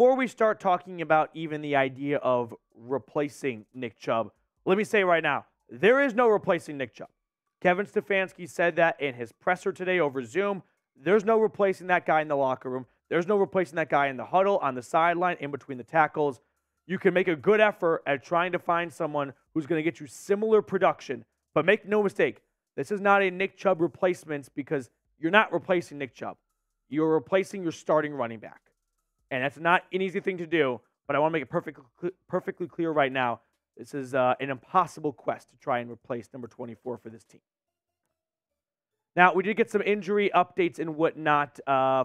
before we start talking about even the idea of replacing Nick Chubb, let me say right now, there is no replacing Nick Chubb. Kevin Stefanski said that in his presser today over Zoom. There's no replacing that guy in the locker room. There's no replacing that guy in the huddle, on the sideline, in between the tackles. You can make a good effort at trying to find someone who's going to get you similar production. But make no mistake, this is not a Nick Chubb replacement because you're not replacing Nick Chubb. You're replacing your starting running back. And that's not an easy thing to do, but I want to make it perfectly clear right now. This is an impossible quest to try and replace number 24 for this team. Now, we did get some injury updates and whatnot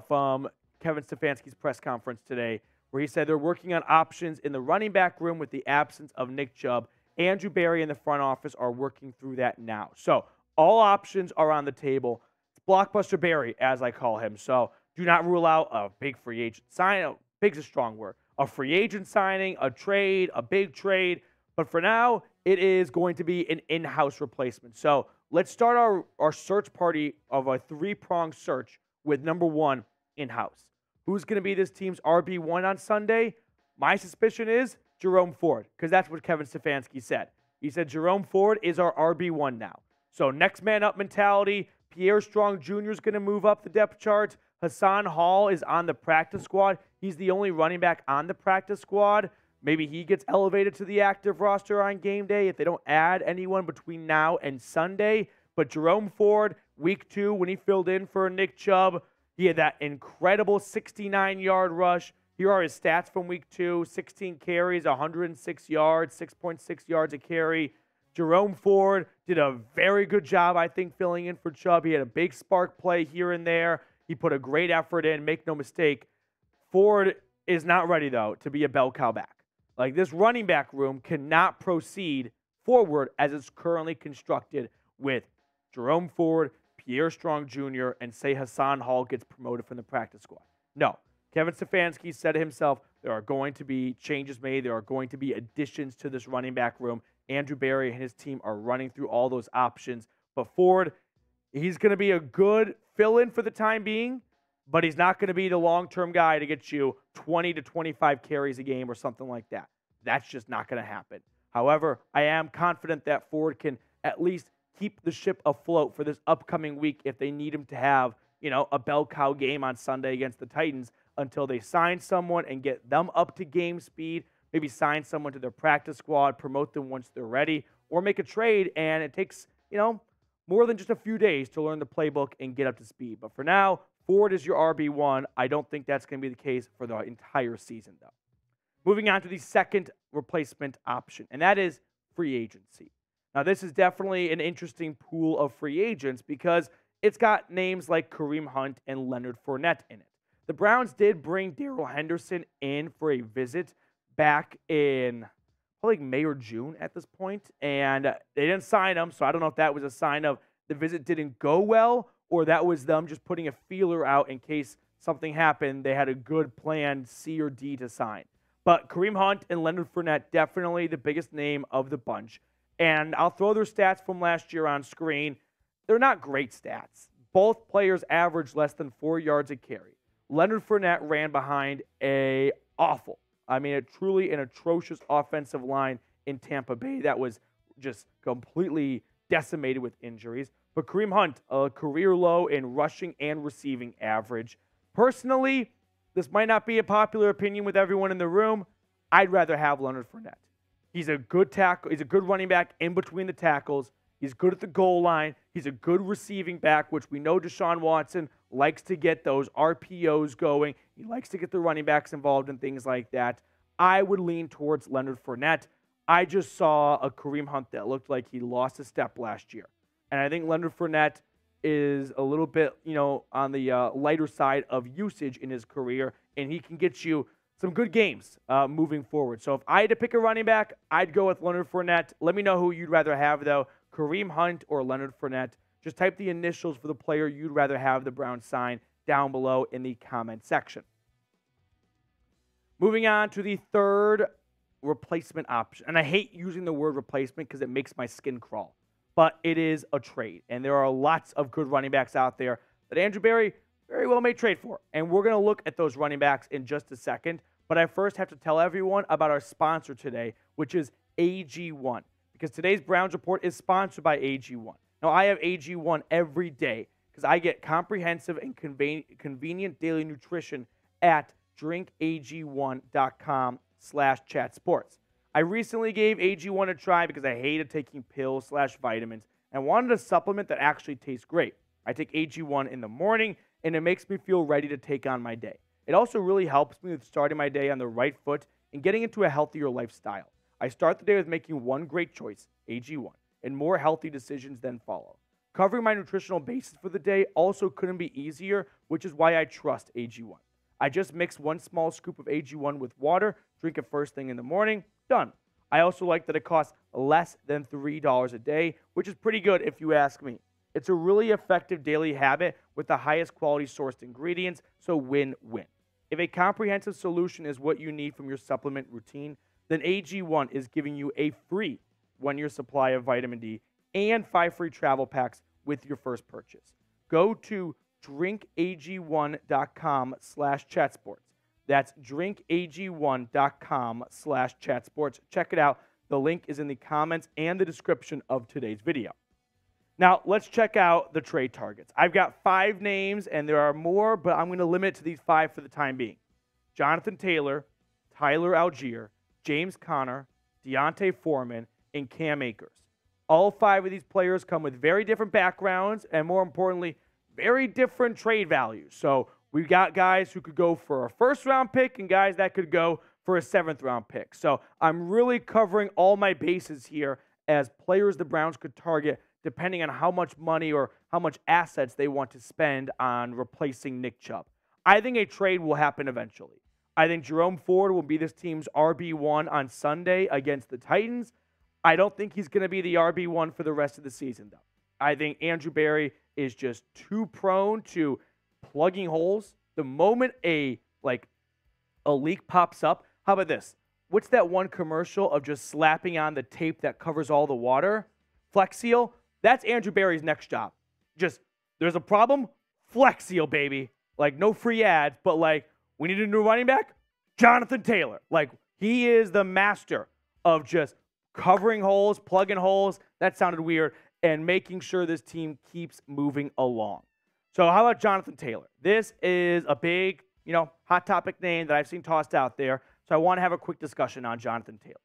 from Kevin Stefanski's press conference today, where he said they're working on options in the running back room with the absence of Nick Chubb. Andrew Berry and the front office are working through that now. So all options are on the table. It's Blockbuster Berry, as I call him. So do not rule out a big free agent sign. Big's a strong word. A free agent signing, a trade, a big trade. But for now, it is going to be an in-house replacement. So let's start our search party of a three-pronged search with number one in-house. Who's going to be this team's RB1 on Sunday? My suspicion is Jerome Ford, because that's what Kevin Stefanski said. He said Jerome Ford is our RB1 now. So next man up mentality. Pierre Strong Jr. is going to move up the depth chart. Hassan Hall is on the practice squad. He's the only running back on the practice squad. Maybe he gets elevated to the active roster on game day if they don't add anyone between now and Sunday. But Jerome Ford, week 2, when he filled in for Nick Chubb, he had that incredible 69-yard rush. Here are his stats from week 2. 16 carries, 106 yards, 6.6 yards a carry. Jerome Ford did a very good job, I think, filling in for Chubb. He had a big spark play here and there. He put a great effort in. Make no mistake, Ford is not ready, though, to be a bell cow back. Like, this running back room cannot proceed forward as it's currently constructed with Jerome Ford, Pierre Strong Jr., and say Hassan Hall gets promoted from the practice squad. No. Kevin Stefanski said it himself, there are going to be changes made. There are going to be additions to this running back room. Andrew Berry and his team are running through all those options. But Ford, he's going to be a good fill-in for the time being, but he's not going to be the long-term guy to get you 20 to 25 carries a game or something like that. That's just not going to happen. However, I am confident that Ford can at least keep the ship afloat for this upcoming week if they need him to have, a bell cow game on Sunday against the Titans until they sign someone and get them up to game speed, maybe sign someone to their practice squad, promote them once they're ready, or make a trade, and it takes, more than just a few days to learn the playbook and get up to speed. But for now, Ford is your RB1. I don't think that's going to be the case for the entire season, though. Moving on to the second replacement option, and that is free agency. Now, this is definitely an interesting pool of free agents because it's got names like Kareem Hunt and Leonard Fournette in it. The Browns did bring Darrell Henderson in for a visit back in probably May or June at this point, and they didn't sign him, so I don't know if that was a sign of the visit didn't go well or that was them just putting a feeler out in case something happened. They had a good plan, C or D, to sign. But Kareem Hunt and Leonard Fournette, definitely the biggest name of the bunch. And I'll throw their stats from last year on screen. They're not great stats. Both players averaged less than 4 yards a carry. Leonard Fournette ran behind truly an atrocious offensive line in Tampa Bay that was just completely decimated with injuries. But Kareem Hunt, a career low in rushing and receiving average. Personally, this might not be a popular opinion with everyone in the room. I'd rather have Leonard Fournette. He's a good tackle. He's a good running back in between the tackles. He's good at the goal line. He's a good receiving back, which we know Deshaun Watson likes to get those RPOs going. He likes to get the running backs involved in things like that. I would lean towards Leonard Fournette. I just saw a Kareem Hunt that looked like he lost a step last year. And I think Leonard Fournette is a little bit, on the lighter side of usage in his career, and he can get you some good games moving forward. So if I had to pick a running back, I'd go with Leonard Fournette. Let me know who you'd rather have, though, Kareem Hunt or Leonard Fournette. Just type the initials for the player you'd rather have the Browns sign down below in the comment section. Moving on to the third replacement option. And I hate using the word replacement because it makes my skin crawl. But it is a trade. And there are lots of good running backs out there that Andrew Berry very well may trade for. And we're going to look at those running backs in just a second. But I first have to tell everyone about our sponsor today, which is AG1, because today's Browns Report is sponsored by AG1. Now, I have AG1 every day because I get comprehensive and convenient daily nutrition at drinkag1.com/chatsports. I recently gave AG1 a try because I hated taking pills/vitamins and wanted a supplement that actually tastes great. I take AG1 in the morning, and it makes me feel ready to take on my day. It also really helps me with starting my day on the right foot and getting into a healthier lifestyle. I start the day with making one great choice, AG1, and more healthy decisions then follow. Covering my nutritional basis for the day also couldn't be easier, which is why I trust AG1. I just mix one small scoop of AG1 with water, drink it first thing in the morning, done. I also like that it costs less than $3 a day, which is pretty good if you ask me. It's a really effective daily habit with the highest quality sourced ingredients, so win-win. If a comprehensive solution is what you need from your supplement routine, then AG1 is giving you a free one-year supply of vitamin D and 5 free travel packs with your first purchase. Go to drinkag1.com/chatsports. That's drinkag1.com/chatsports. Check it out. The link is in the comments and the description of today's video. Now, let's check out the trade targets. I've got 5 names, and there are more, but I'm going to limit it to these 5 for the time being. Jonathan Taylor, Tyler Algier, James Conner, Deontay Foreman, and Cam Akers. All 5 of these players come with very different backgrounds and, more importantly, very different trade values. So we've got guys who could go for a first-round pick and guys that could go for a 7th-round pick. So I'm really covering all my bases here as players the Browns could target depending on how much money or how much assets they want to spend on replacing Nick Chubb. I think a trade will happen eventually. I think Jerome Ford will be this team's RB1 on Sunday against the Titans. I don't think he's going to be the RB1 for the rest of the season, though. I think Andrew Berry is just too prone to plugging holes. The moment a leak pops up, how about this? What's that one commercial of just slapping on the tape that covers all the water? Flex Seal? That's Andrew Berry's next job. Just, there's a problem? Flex Seal, baby. Like, no free ads, but we need a new running back? Jonathan Taylor. He is the master of just covering holes, plugging holes. That sounded weird. And making sure this team keeps moving along. So how about Jonathan Taylor? This is a big, hot topic name that I've seen tossed out there. So I want to have a quick discussion on Jonathan Taylor.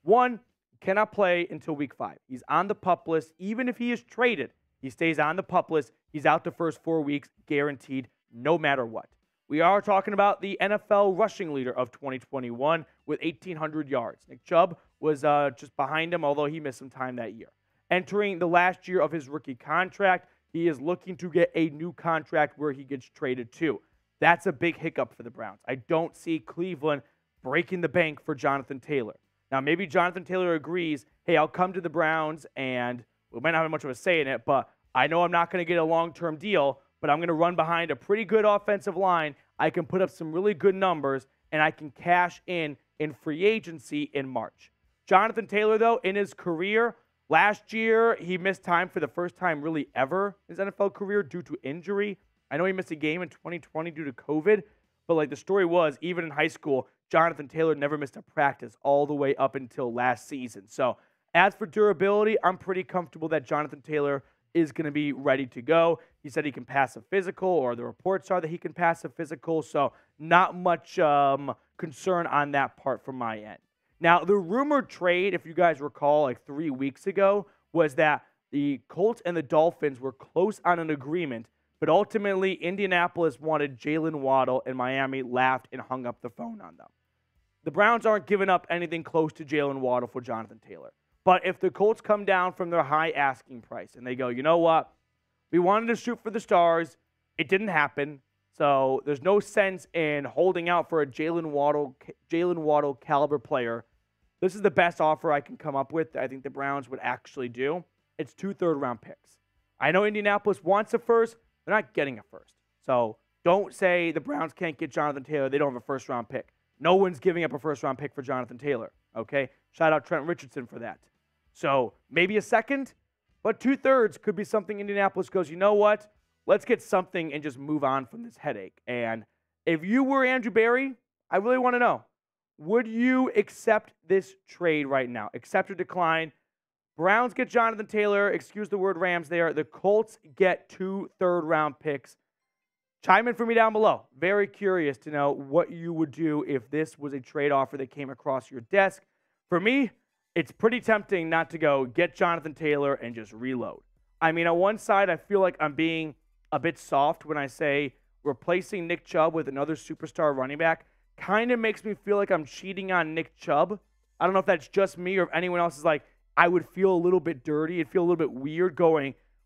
One, cannot play until week 5. He's on the PUP list. Even if he is traded, he stays on the PUP list. He's out the first 4 weeks, guaranteed, no matter what. We are talking about the NFL rushing leader of 2021 with 1,800 yards. Nick Chubb was just behind him, although he missed some time that year. Entering the last year of his rookie contract, he is looking to get a new contract where he gets traded to. That's a big hiccup for the Browns. I don't see Cleveland breaking the bank for Jonathan Taylor. Now, maybe Jonathan Taylor agrees, hey, I'll come to the Browns, and we might not have much of a say in it, but I know I'm not going to get a long-term deal, but I'm going to run behind a pretty good offensive line. I can put up some really good numbers, and I can cash in free agency in March. Jonathan Taylor, though, in his career, last year, he missed time for the first time really ever in his NFL career due to injury. I know he missed a game in 2020 due to COVID, but the story was, even in high school, Jonathan Taylor never missed a practice all the way up until last season. So as for durability, I'm pretty comfortable that Jonathan Taylor is going to be ready to go. He said he can pass a physical, or the reports are that he can pass a physical, so not much concern on that part from my end. Now, the rumored trade, if you guys recall, 3 weeks ago, was that the Colts and the Dolphins were close on an agreement, but ultimately Indianapolis wanted Jalen Waddle, and Miami laughed and hung up the phone on them. The Browns aren't giving up anything close to Jalen Waddle for Jonathan Taylor. But if the Colts come down from their high asking price and they go, you know what, we wanted to shoot for the stars, it didn't happen, so there's no sense in holding out for a Jalen Waddle caliber player. This is the best offer I can come up with that I think the Browns would actually do. It's 2 third-round picks. I know Indianapolis wants a first. They're not getting a first. So don't say the Browns can't get Jonathan Taylor. They don't have a first-round pick. No one's giving up a first-round pick for Jonathan Taylor, okay? Shout out Trent Richardson for that. So maybe a second, but 2/3 could be something Indianapolis goes, you know what? Let's get something and just move on from this headache. And if you were Andrew Berry, I really want to know. Would you accept this trade right now? Accept or decline? Browns get Jonathan Taylor. Excuse the word Rams there. The Colts get 2 third-round picks. Chime in for me down below. Very curious to know what you would do if this was a trade offer that came across your desk. For me, it's pretty tempting not to go get Jonathan Taylor and just reload. I mean, on one side, I feel like I'm being a bit soft when I say replacing Nick Chubb with another superstar running back kind of makes me feel like I'm cheating on Nick Chubb. I don't know if that's just me or if anyone else is like, I would feel a little bit dirty. It'd feel a little bit weird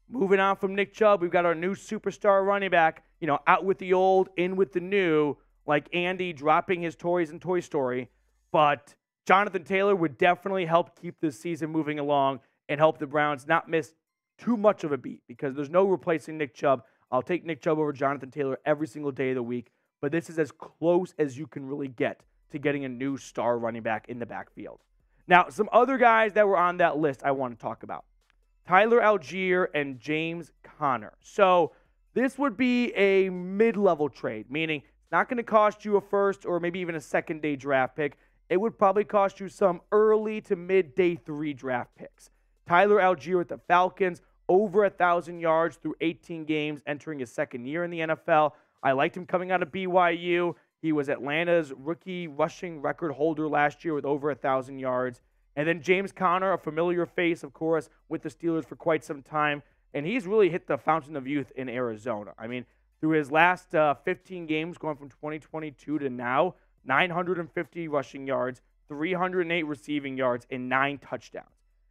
moving on from Nick Chubb. We've got our new superstar running back, out with the old, in with the new, like Andy dropping his toys in Toy Story. But Jonathan Taylor would definitely help keep this season moving along and help the Browns not miss too much of a beat because there's no replacing Nick Chubb. I'll take Nick Chubb over Jonathan Taylor every single day of the week, but this is as close as you can really get to getting a new star running back in the backfield. Now, some other guys that were on that list I want to talk about. Tyler Algier and James Conner. So this would be a mid-level trade, meaning it's not going to cost you a first or maybe even a second-day draft pick. It would probably cost you some early to mid-day 3 draft picks. Tyler Algier with the Falcons, over 1,000 yards through 18 games, entering his second year in the NFL. I liked him coming out of BYU. He was Atlanta's rookie rushing record holder last year with over 1,000 yards. And then James Conner, a familiar face, of course, with the Steelers for quite some time. And he's really hit the fountain of youth in Arizona. I mean, through his last 15 games, going from 2022 to now, 950 rushing yards, 308 receiving yards, and 9 touchdowns.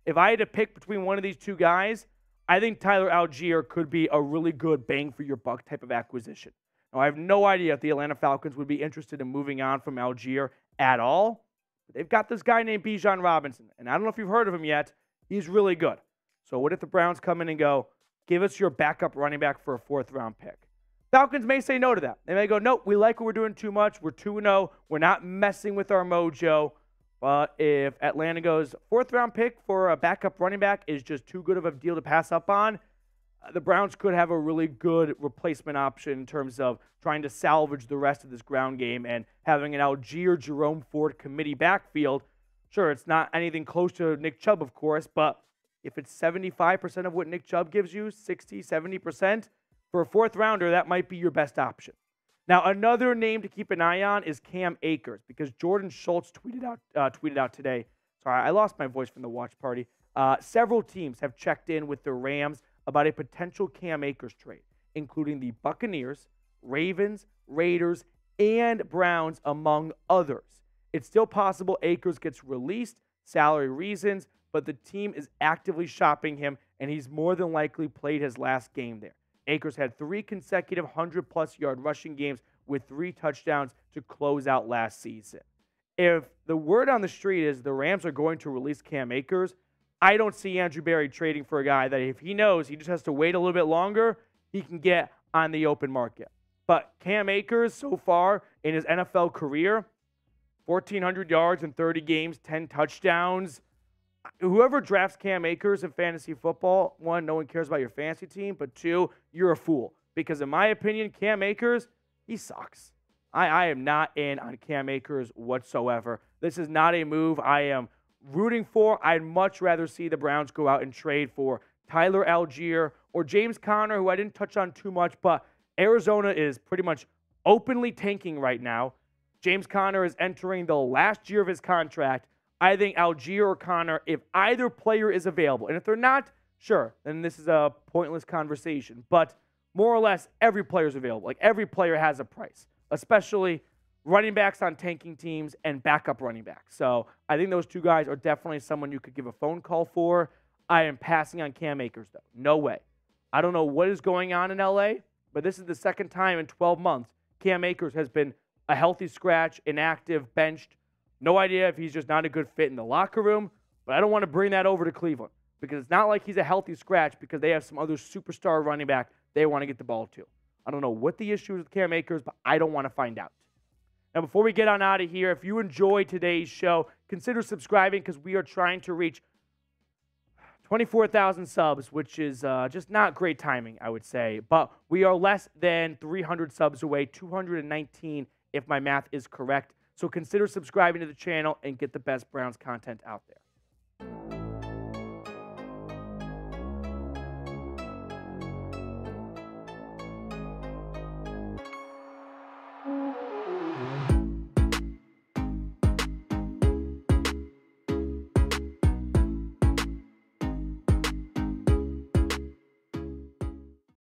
If I had to pick between one of these two guys, I think Tyler Algier could be a really good bang-for-your-buck type of acquisition. Now, I have no idea if the Atlanta Falcons would be interested in moving on from Algier at all. But they've got this guy named Bijan Robinson, and I don't know if you've heard of him yet. He's really good. So what if the Browns come in and go, give us your backup running back for a 4th-round pick? Falcons may say no to that. They may go, nope, we like what we're doing too much. We're 2-0. We're not messing with our mojo. But if Atlanta goes 4th-round pick for a backup running back is just too good of a deal to pass up on, the Browns could have a really good replacement option in terms of trying to salvage the rest of this ground game and having an Algier Jerome Ford committee backfield. Sure, it's not anything close to Nick Chubb, of course, but if it's 75% of what Nick Chubb gives you, 60, 70%, for a 4th-rounder, that might be your best option. Now, another name to keep an eye on is Cam Akers because Jordan Schultz tweeted out today. Sorry, I lost my voice from the watch party. Several teams have checked in with the Rams about a potential Cam Akers trade, including the Buccaneers, Ravens, Raiders, and Browns, among others. It's still possible Akers gets released, salary reasons, but the team is actively shopping him, and he's more than likely played his last game there. Akers had 3 consecutive 100-plus yard rushing games with 3 touchdowns to close out last season. If the word on the street is the Rams are going to release Cam Akers, I don't see Andrew Berry trading for a guy that if he knows he just has to wait a little bit longer, he can get on the open market. But Cam Akers, so far in his NFL career, 1,400 yards in 30 games, 10 touchdowns. Whoever drafts Cam Akers in fantasy football, 1, no one cares about your fantasy team, but 2, you're a fool. Because in my opinion, Cam Akers, he sucks. I am not in on Cam Akers whatsoever. This is not a move I am rooting for. I'd much rather see the Browns go out and trade for Tyler Algier or James Conner, who I didn't touch on too much, but Arizona is pretty much openly tanking right now. James Conner is entering the last year of his contract. I think Algier or Conner, if either player is available, and if they're not, sure, then this is a pointless conversation. But more or less, every player is available. Like, every player has a price, especially running backs on tanking teams and backup running backs. So I think those two guys are definitely someone you could give a phone call for. I am passing on Cam Akers, though. No way. I don't know what is going on in L.A., but this is the second time in 12 months Cam Akers has been a healthy scratch, inactive, benched. No idea if he's just not a good fit in the locker room, but I don't want to bring that over to Cleveland because it's not like he's a healthy scratch because they have some other superstar running back they want to get the ball to. I don't know what the issue is with Cam Akers, but I don't want to find out. Now, before we get on out of here, if you enjoyed today's show, consider subscribing because we are trying to reach 24,000 subs, which is just not great timing, I would say. But we are less than 300 subs away, 219 if my math is correct. So consider subscribing to the channel and get the best Browns content out there.